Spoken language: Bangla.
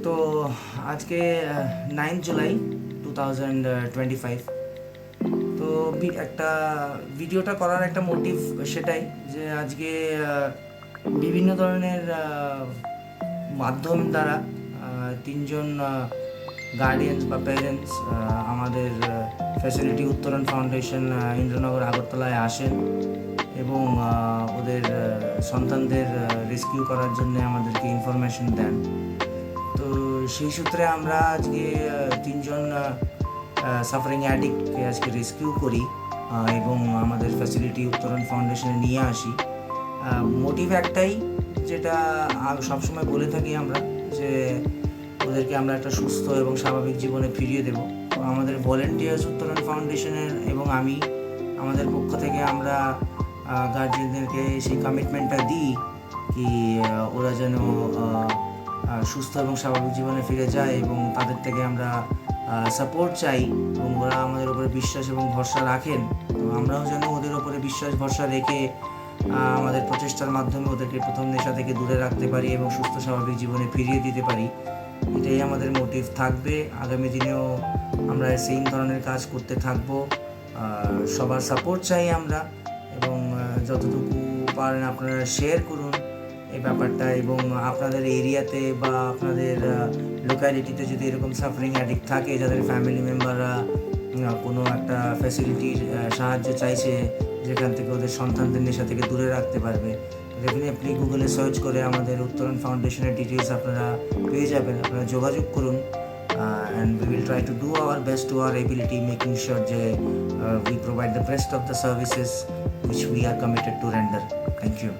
তো আজকে 9 জুলাই 2025। তো একটা ভিডিওটা করার একটা মোটিভ সেটাই যে আজকে বিভিন্ন ধরনের মাধ্যম দ্বারা তিনজন গার্ডিয়ানস বা প্যারেন্টস আমাদের ফ্যাসিলিটি উত্তরণ ফাউন্ডেশন ইন্দ্রনগর আগরতলায় আসেন এবং ওদের সন্তানদের রেস্কিউ করার জন্য আমাদেরকে ইনফরমেশন দেন। তো সেই সূত্রে আমরা আজকে তিনজন সাফারিং অ্যাডিক্টকে আজকে রেস্কিউ করি এবং আমাদের ফ্যাসিলিটি উত্তরণ ফাউন্ডেশনে নিয়ে আসি। মোটিভ একটাই, যেটা সবসময় বলে থাকি আমরা, যে ওদেরকে আমরা একটা সুস্থ এবং স্বাভাবিক জীবনে ফিরিয়ে দেব। তো আমাদের ভলেন্টিয়ার্স উত্তরণ ফাউন্ডেশনের এবং আমি আমাদের পক্ষ থেকে আমরা গার্জিয়ানদেরকে সেই কমিটমেন্টটা দিই কি ওরা যেন সুস্থ এবং স্বাভাবিক জীবনে ফিরে যায় এবং তাদের থেকে আমরা সাপোর্ট চাই এবং ওরা আমাদের উপরে বিশ্বাস এবং ভরসা রাখেন। তো আমরাও যেন ওদের উপরে বিশ্বাস ভরসা রেখে আমাদের প্রচেষ্টার মাধ্যমে ওদেরকে প্রথম নেশা থেকে দূরে রাখতে পারি এবং সুস্থ স্বাভাবিক জীবনে ফিরিয়ে দিতে পারি। এটাই আমাদের মোটিভ থাকবে। আগামী দিনেও আমরা সেম ধরনের কাজ করতে থাকবো। সবার সাপোর্ট চাই আমরা, এবং যতটুকু পারেন আপনারা শেয়ার করুন এই ব্যাপারটা, এবং আপনাদের এরিয়াতে বা আপনাদের লোকালিটিতে যদি এরকম সাফারিং অ্যাডিক্ট থাকে, যাদের ফ্যামিলি মেম্বাররা কোনো একটা ফ্যাসিলিটির সাহায্য চাইছে যেখান থেকে ওদের সন্তানদের নেশা থেকে দূরে রাখতে পারবে, ডেফিনেটলি আপনি গুগলে সার্চ করে আমাদের উত্তরণ ফাউন্ডেশনের ডিটেলস আপনারা পেয়ে যাবেন। আপনারা যোগাযোগ করুন and we will try to do our best to our ability, making sure that we provide the best of the services which we are committed to render. Thank you.